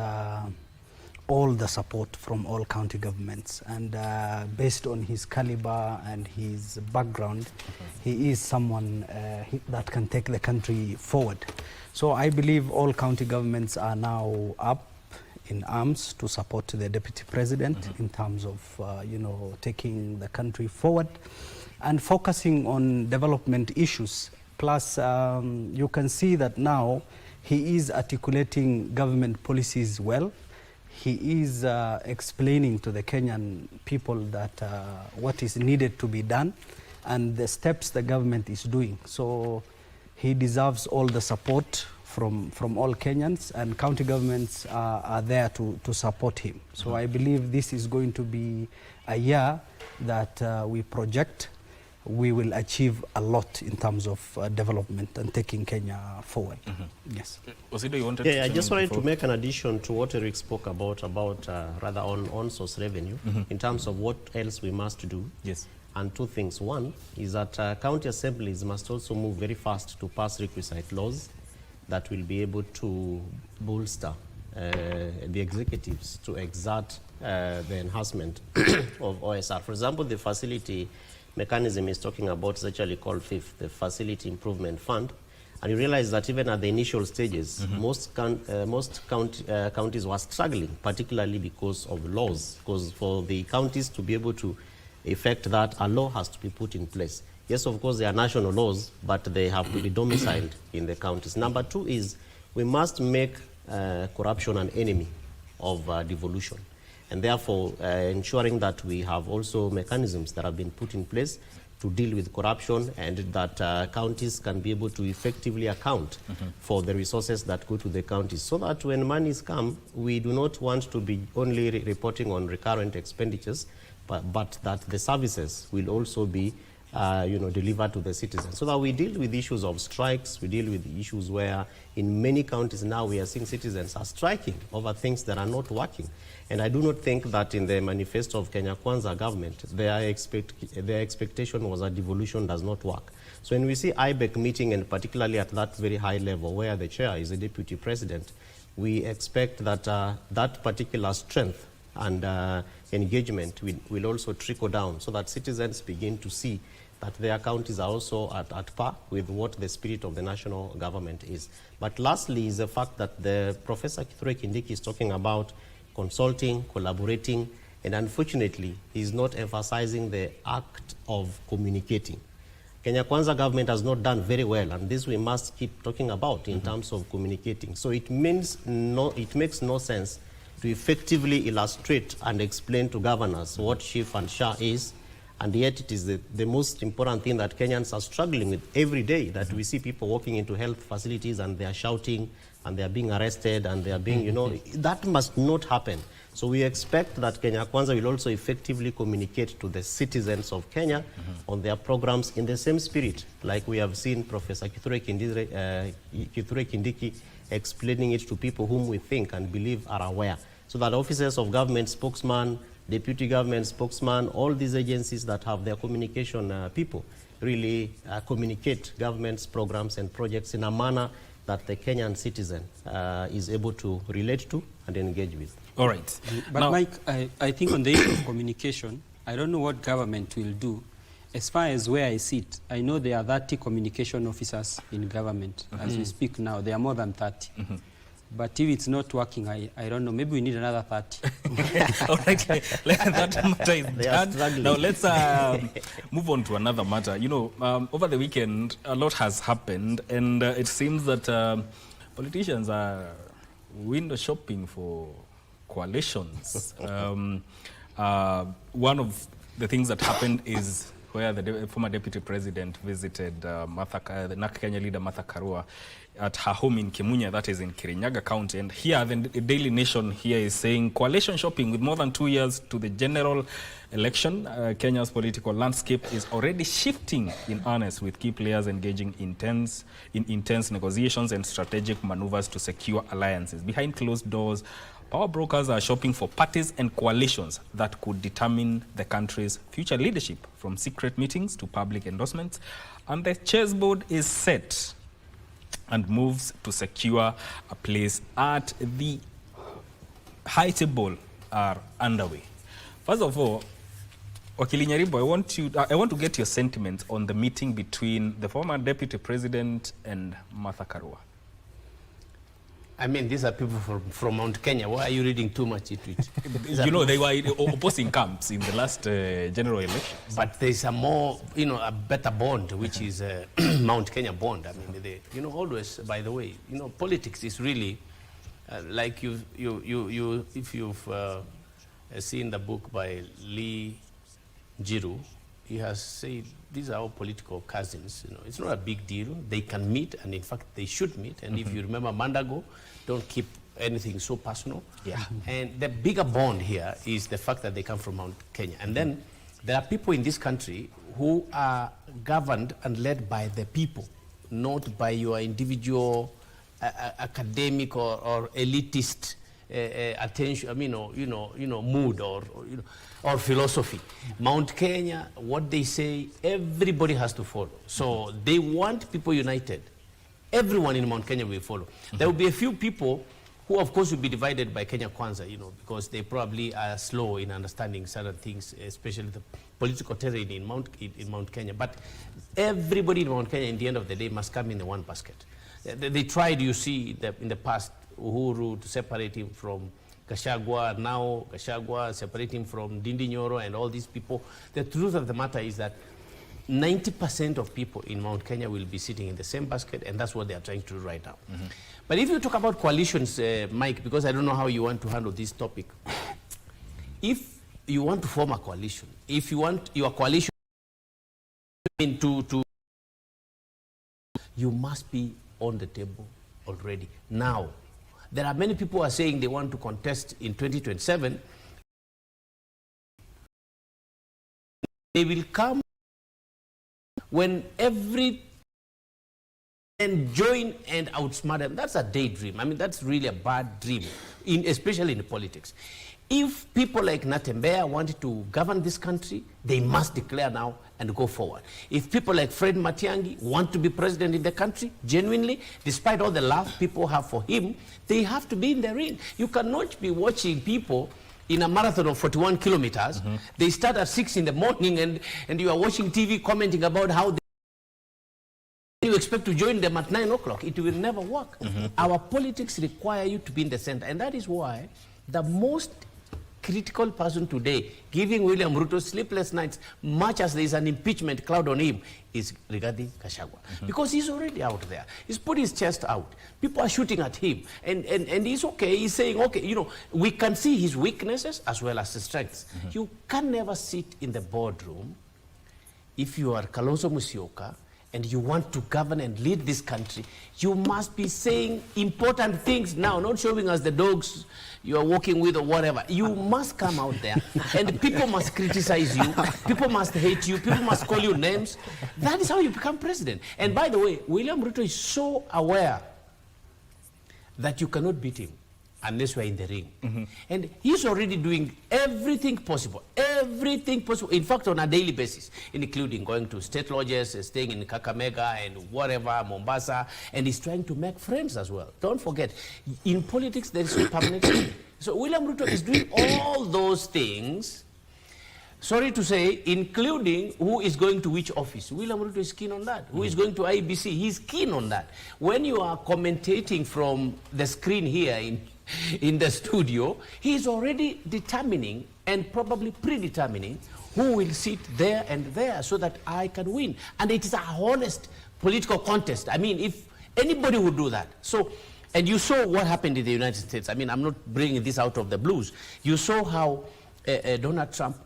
all the support from all county governments. And based on his caliber and his background, he is someone that can take the country forward. So I believe all county governments are now up in arms to support the deputy president in terms of, you know, taking the country forward and focusing on development issues. Plus, you can see that now he is articulating government policies well. He is explaining to the Kenyan people that what is needed to be done and the steps the government is doing. So he deserves all the support from all Kenyans, and county governments are there to support him. So I believe this is going to be a year that we project we will achieve a lot in terms of development and taking Kenya forward. Yes. Osido, you wanted to I just wanted to make an addition to what Eric spoke about rather on source revenue in terms of what else we must do. Yes. And two things. One is that county assemblies must also move very fast to pass requisite laws that will be able to bolster the executives to exert the enhancement of OSR. For example, the facility mechanism is talking about is actually called FIF, the Facility Improvement Fund. And you realize that even at the initial stages, most counties were struggling, particularly because of laws. Because for the counties to be able to effect that, a law has to be put in place. Yes, of course, there are national laws, but they have to be domiciled in the counties. Number two is we must make corruption an enemy of devolution. And therefore, ensuring that we have also mechanisms that have been put in place to deal with corruption, and that counties can be able to effectively account for the resources that go to the counties, so that when monies come, we do not want to be only reporting on recurrent expenditures, but that the services will also be delivered to the citizens, so that we deal with issues of strikes, we deal with issues where in many counties now we are seeing citizens are striking over things that are not working. And I do not think that in the manifesto of Kenya Kwanza government, their expectation was that devolution does not work. So when we see IBEC meeting, and particularly at that very high level where the chair is a deputy president, we expect that that particular strength and engagement will also trickle down, so that citizens begin to see that their counties are also at par with what the spirit of the national government is. But lastly is the fact that the Professor Kithure Kindiki is talking about consulting, collaborating, and unfortunately, he's not emphasizing the act of communicating. Kenya Kwanza government has not done very well, and this we must keep talking about in terms of communicating. So it makes no sense to effectively illustrate and explain to governors what SHIF and SHA is, and yet it is the most important thing that Kenyans are struggling with every day, that we see people walking into health facilities and they are shouting and they are being arrested and they are being, that must not happen. So we expect that Kenya Kwanza will also effectively communicate to the citizens of Kenya on their programs in the same spirit, like we have seen Professor Kithure Kindiki explaining it to people whom we think and believe are aware, so that officers of government spokesman, deputy government spokesman, all these agencies that have their communication people really communicate government's programs and projects in a manner that the Kenyan citizen is able to relate to and engage with. All right. But now, Mike, I think on the issue of communication, I don't know what government will do. As far as where I sit, I know there are 30 communication officers in government. As we speak now, there are more than 30. But if it's not working, I don't know. Maybe we need another 30. All right. That matter is done. Now let's move on to another matter. Over the weekend, a lot has happened, and it seems that politicians are window shopping for coalitions. One of the things that happened is where the former deputy president visited the NARC Kenya leader Martha Karua at her home in Kimunya, that is in Kirinyaga County. And here, the Daily Nation here is saying, coalition shopping with more than 2 years to the general election. Kenya's political landscape is already shifting in earnest, with key players engaging in intense negotiations and strategic maneuvers to secure alliances. Behind closed doors, power brokers are shopping for parties and coalitions that could determine the country's future leadership, from secret meetings to public endorsements. And the chessboard is set, and moves to secure a place at the high table are underway. First of all, Wakili Nyaribo, I want to get your sentiments on the meeting between the former Deputy President and Martha Karua. I mean, these are people from Mount Kenya. Why are you reading too much into it? You know, they were opposing camps in the last general election. But there's a more, a better bond, which is Mount Kenya bond. I mean, always, by the way, politics is really, like if you've seen the book by Lee Jiru, he has said, these are all political cousins. It's not a big deal. They can meet, and in fact, they should meet. And if you remember Mandago, don't keep anything so personal. Yeah. And the bigger bond here is the fact that they come from Mount Kenya. And then there are people in this country who are governed and led by the people, not by your individual academic or elitist attention, mood or philosophy. Mount Kenya, what they say, everybody has to follow. So they want people united. Everyone in Mount Kenya will follow. There will be a few people who, of course, will be divided by Kenya Kwanza, because they probably are slow in understanding certain things, especially the political terrain in Mount Kenya. But everybody in Mount Kenya, in the end of the day, must come in the one basket. They tried, you see, in the past, Uhuru to separate him from Gachagua, now Gachagua separate him from Ndindi Nyoro and all these people. The truth of the matter is that 90% of people in Mount Kenya will be sitting in the same basket, and that's what they are trying to do right now. But if you talk about coalitions, Mike, because I don't know how you want to handle this topic, if you want to form a coalition, if you want your coalition to you must be on the table already. Now, there are many people who are saying they want to contest in 2027. They will come when every and join and outsmart them. That's a daydream. I mean, that's really a bad dream, especially in politics. If people like Natembeya want to govern this country, they must declare now and go forward. If people like Fred Matiang'i want to be president in the country, genuinely, despite all the love people have for him, they have to be in the ring. You cannot be watching people in a marathon of 41 kilometers. They start at 6 in the morning and you are watching TV commenting about how you expect to join them at 9 o'clock. It will never work. Our politics require you to be in the center. And that is why the most critical person today, giving William Ruto sleepless nights, much as there is an impeachment cloud on him, is regarding Gachagua. Because he's already out there. He's put his chest out. People are shooting at him. And he's okay. He's saying, okay, we can see his weaknesses as well as his strengths. You can never sit in the boardroom if you are Kalonzo Musyoka and you want to govern and lead this country. You must be saying important things now, not showing us the dogs you are walking with or whatever. You must come out there and people must criticize you. People must hate you. People must call you names. That is how you become president. And by the way, William Ruto is so aware that you cannot beat him unless we are in the ring. And he's already doing everything possible, in fact, on a daily basis, including going to state lodges, staying in Kakamega and whatever, Mombasa, and he's trying to make friends as well. Don't forget, in politics, there is no permanent. So William Ruto is doing all those things, sorry to say, including who is going to which office. William Ruto is keen on that. Who is going to IBC? He's keen on that. When you are commentating from the screen here in the studio, he's already determining and probably predetermining who will sit there and there so that I can win. And it is a honest political contest. I mean, if anybody would do that. So, and you saw what happened in the United States. I mean, I'm not bringing this out of the blues. You saw how Donald Trump,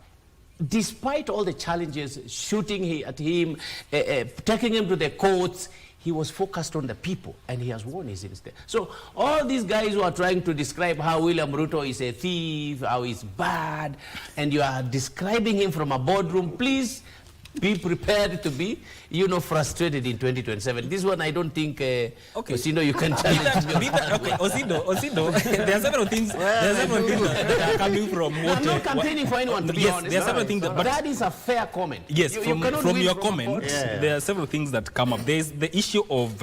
despite all the challenges, shooting at him, taking him to the courts, He was focused on the people, and he has won his instead. So all these guys who are trying to describe how William Ruto is a thief, how he's bad, and you are describing him from a boardroom, please be prepared to be, frustrated in 2027. This one, I don't think, Osindo, you can challenge me. Okay, Osindo, there are several things. There are several things that are coming from what. I'm not campaigning for anyone, to be honest. There are several things, but that is a fair comment. Yes, from your comment, there are several things that come up. There is the issue of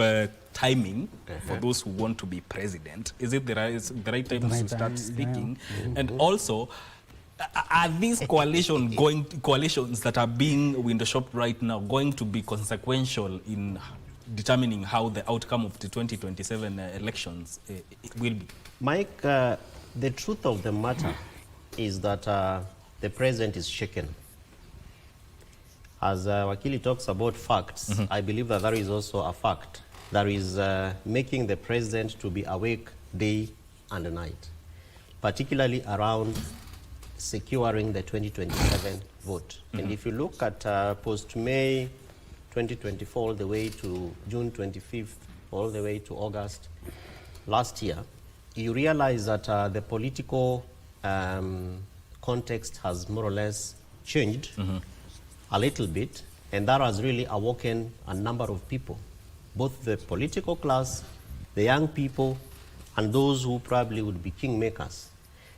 timing for those who want to be president. Is it the right time to start speaking? Yeah. And also, are these coalitions that are being window-shopped right now going to be consequential in determining how the outcome of the 2027 elections will be? Mike, the truth of the matter is that the president is shaken. As Wakili talks about facts, I believe that there is also a fact. That is making the president to be awake day and night, particularly around securing the 2027 vote. And if you look at post-May 2024 all the way to June 25th, all the way to August last year, you realize that the political context has more or less changed a little bit, and that has really awoken a number of people, both the political class, the young people, and those who probably would be kingmakers.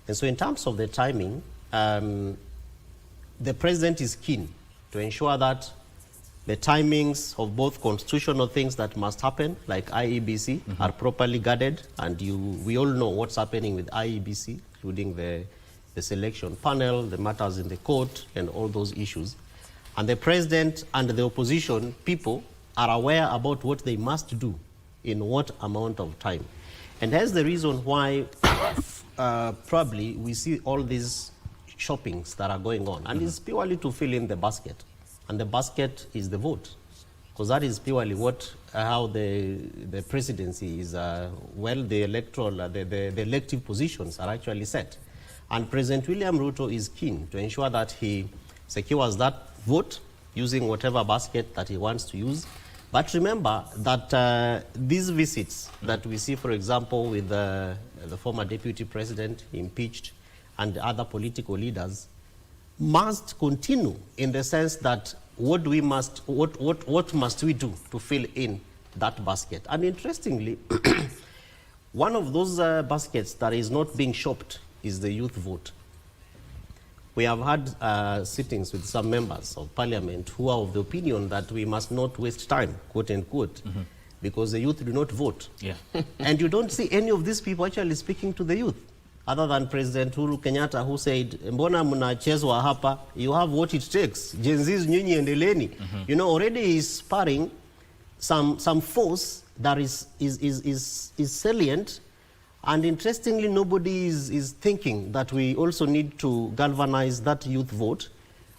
And so in terms of the timing, the president is keen to ensure that the timings of both constitutional things that must happen, like IEBC, are properly guarded. And we all know what's happening with IEBC, including the selection panel, the matters in the court, and all those issues. And the president and the opposition people are aware about what they must do in what amount of time. And that's the reason why probably we see all these shoppings that are going on. And it's purely to fill in the basket. And the basket is the vote. Because that is purely how the presidency is, the electoral, the elective positions are actually set. And President William Ruto is keen to ensure that he secures that vote using whatever basket that he wants to use. But remember that these visits that we see, for example, with the former deputy president impeached and other political leaders, must continue in the sense that what must we do to fill in that basket? And interestingly, one of those baskets that is not being shopped is the youth vote. We have had sittings with some members of parliament who are of the opinion that we must not waste time, quote unquote, because the youth do not vote. Yeah. And you don't see any of these people actually speaking to the youth, other than President Uhuru Kenyatta, who said, mbona mnachezwa hapa, you have what it takes. Gen Z's nyinyi endeleeni. You know, already he's sparring some force that is salient. And interestingly, nobody is thinking that we also need to galvanize that youth vote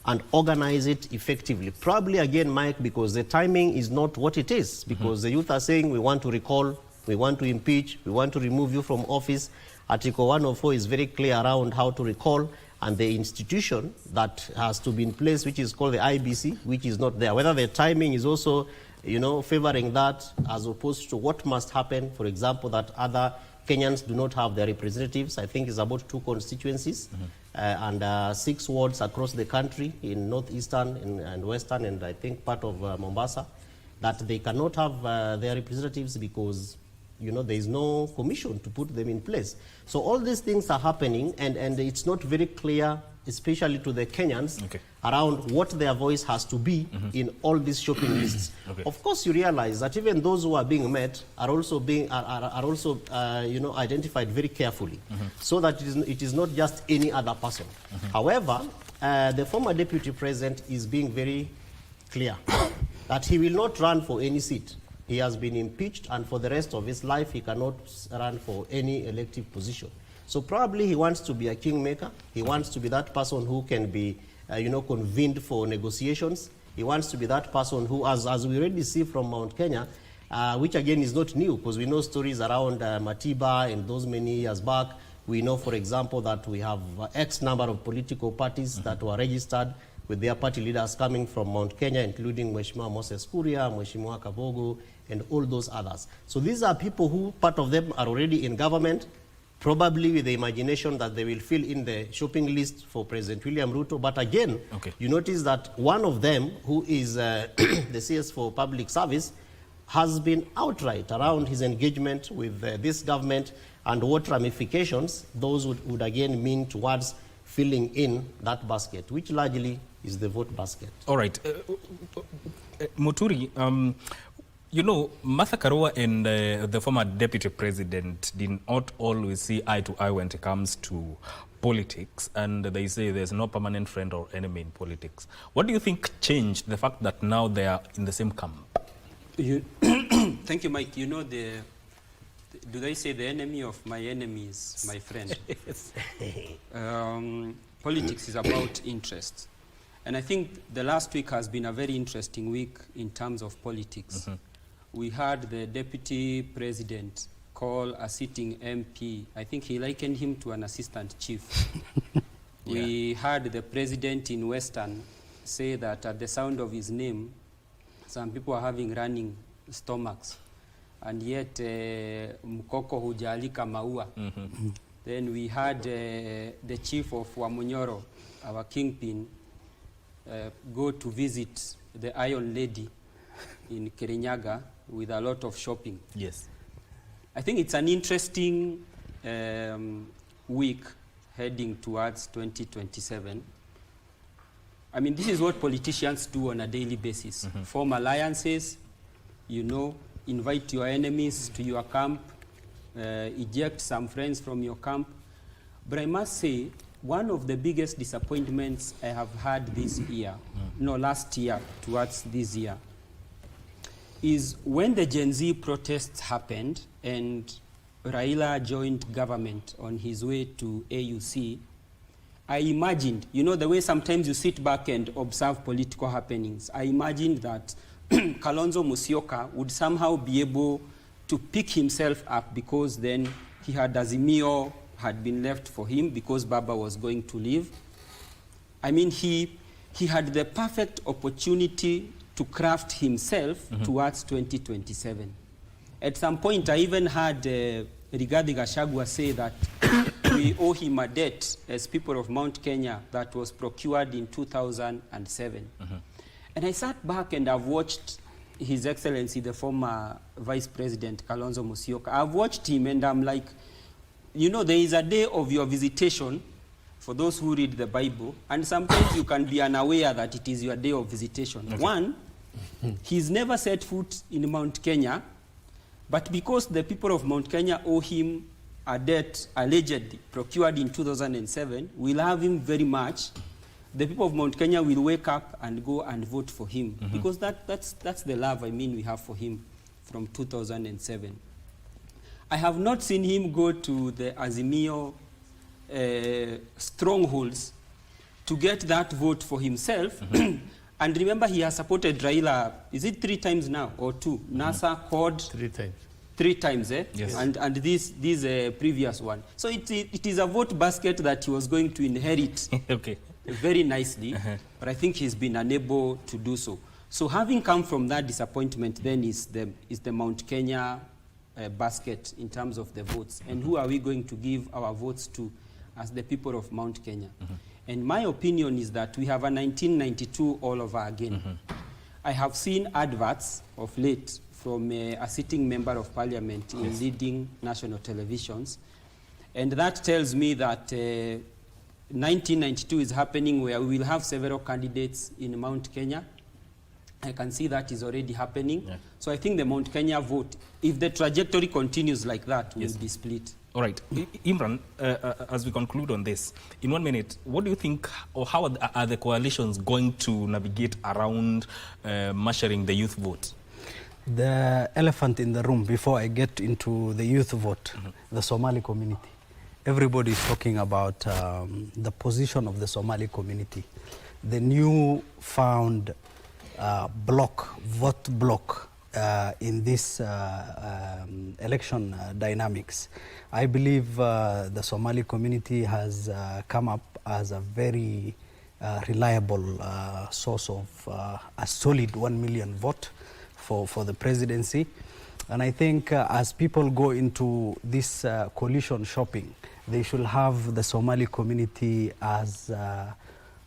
and organize it effectively. Probably, again, Mike, because the timing is not what it is. Because the youth are saying, we want to recall, we want to impeach, we want to remove you from office. Article 104 is very clear around how to recall, and the institution that has to be in place, which is called the IBC, which is not there. Whether the timing is also, favoring that, as opposed to what must happen, for example, that other Kenyans do not have their representatives. I think it's about 2 constituencies and 6 wards across the country in northeastern and western, and I think part of Mombasa, that they cannot have their representatives because there is no commission to put them in place. So all these things are happening, and it's not very clear, especially to the Kenyans, around what their voice has to be in all these shopping lists. Of course, you realize that even those who are being met are also identified very carefully, so that it is not just any other person. However, the former deputy president is being very clear that he will not run for any seat. He has been impeached, and for the rest of his life, he cannot run for any elective position. So probably he wants to be a kingmaker. He wants to be that person who can be, convened for negotiations. He wants to be that person who, as we already see from Mount Kenya, which again is not new, because we know stories around Matiba and those many years back. We know, for example, that we have X number of political parties that were registered. with their party leaders coming from Mount Kenya, including Mheshimiwa Moses Kuria, Mheshimiwa Kabogo, and all those others. So these are people who, part of them are already in government, probably with the imagination that they will fill in the shopping list for President William Ruto. But again, you notice that one of them, who is the CS for Public Service, has been outright around his engagement with this government and what ramifications those would again mean towards filling in that basket, which largely is the vote basket. All right. Muturi, you know, Martha Karua and the former deputy president did not always see eye to eye when it comes to politics, and they say there's no permanent friend or enemy in politics. What do you think changed the fact that now they are in the same camp? Thank you, Mike. You know, do they say the enemy of my enemy is my friend? Politics is about interest. And I think the last week has been a very interesting week in terms of politics. We had the deputy president call a sitting MP. I think he likened him to an assistant chief. We heard the president in Western say that at the sound of his name, some people are having running stomachs, and yet mkoko hujalika maua. Then we had the chief of Wamunyoro, our kingpin, go to visit the Iron Lady in Kirinyaga with a lot of shopping. Yes. I think it's an interesting week heading towards 2027. I mean, this is what politicians do on a daily basis. Form alliances, you know, invite your enemies to your camp, eject some friends from your camp. But I must say, one of the biggest disappointments I have had this year, no, last year towards this year, is when the Gen Z protests happened and Raila joined government on his way to AUC, I imagined, you know, the way sometimes you sit back and observe political happenings, I imagined that Kalonzo Musyoka would somehow be able to pick himself up, because then he had Azimio had been left for him because Baba was going to leave. I mean, he had the perfect opportunity to craft himself towards 2027. At some point, I even had Rigathi Gachagua say that we owe him a debt as people of Mount Kenya that was procured in 2007. And I sat back and I've watched His Excellency, the former Vice President, Kalonzo Musyoka. I've watched him and I'm like, you know, there is a day of your visitation for those who read the Bible, and sometimes you can be unaware that it is your day of visitation. One, he's never set foot in Mount Kenya, but because the people of Mount Kenya owe him a debt allegedly procured in 2007, we love him very much. The people of Mount Kenya will wake up and go and vote for him, because that's the love, I mean, we have for him from 2007. I have not seen him go to the Azimio strongholds to get that vote for himself. And remember, he has supported Raila, is it 3 times now or 2? NASA, CORD? 3 times. 3 times, eh? Yes. And this previous one. So it is a vote basket that he was going to inherit very nicely, but I think he's been unable to do so. So having come from that disappointment, then is the Mount Kenya basket in terms of the votes. And who are we going to give our votes to as the people of Mount Kenya? And my opinion is that we have a 1992 all over again. I have seen adverts of late from a sitting member of parliament in leading national televisions. And that tells me that 1992 is happening, where we will have several candidates in Mount Kenya. I can see that is already happening. So I think the Mount Kenya vote, if the trajectory continues like that, will be split. All right. Imran, as we conclude on this, in 1 minute, what do you think, or how are the coalitions going to navigate around measuring the youth vote? The elephant in the room, before I get into the youth vote, the Somali community. Everybody is talking about the position of the Somali community. The new found vote block in this election dynamics. I believe the Somali community has come up as a very reliable source of a solid 1 million vote for the presidency. And I think as people go into this coalition shopping, they should have the Somali community as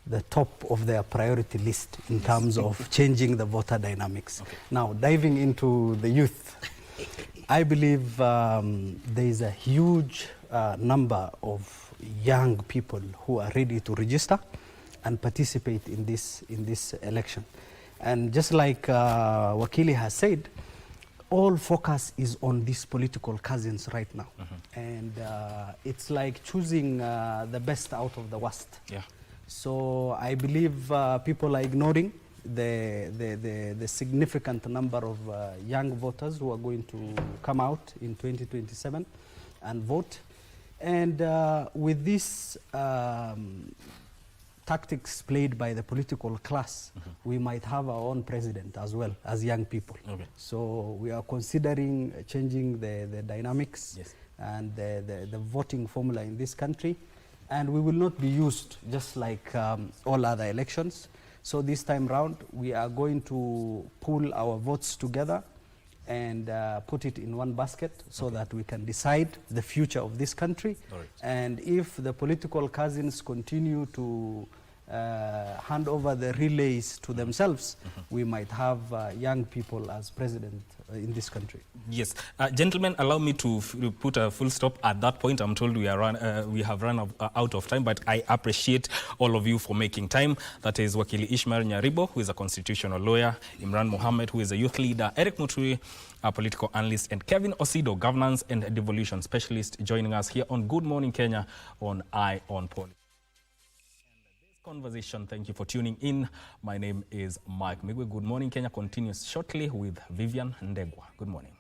the top of their priority list in terms of changing the voter dynamics. Okay. Now, diving into the youth, I believe there is a huge number of young people who are ready to register and participate in this election. And just like Wakili has said, all focus is on these political cousins right now. And it's like choosing the best out of the worst. Yeah. So I believe people are ignoring the significant number of young voters who are going to come out in 2027 and vote. And with this tactics played by the political class, we might have our own president as well as young people. Okay. So we are considering changing the dynamics, yes, and the voting formula in this country. And we will not be used just like all other elections. So this time round, we are going to pool our votes together and put it in one basket so that we can decide the future of this country. Right. And if the political cousins continue to hand over the relays to themselves, we might have young people as president in this country. Yes. Gentlemen, allow me to put a full stop at that point. I'm told we have run out of time, but I appreciate all of you for making time. That is Wakili Ishmael Nyaribo, who is a constitutional lawyer, Imran Mohammed, who is a youth leader, Eric Mutui, a political analyst, and Kevin Osido, governance and devolution specialist, joining us here on Good Morning Kenya on Eye on Policy. Conversation. Thank you for tuning in. My name is Mike Migwe. Good Morning Kenya continues shortly with Vivian Ndegwa. Good morning.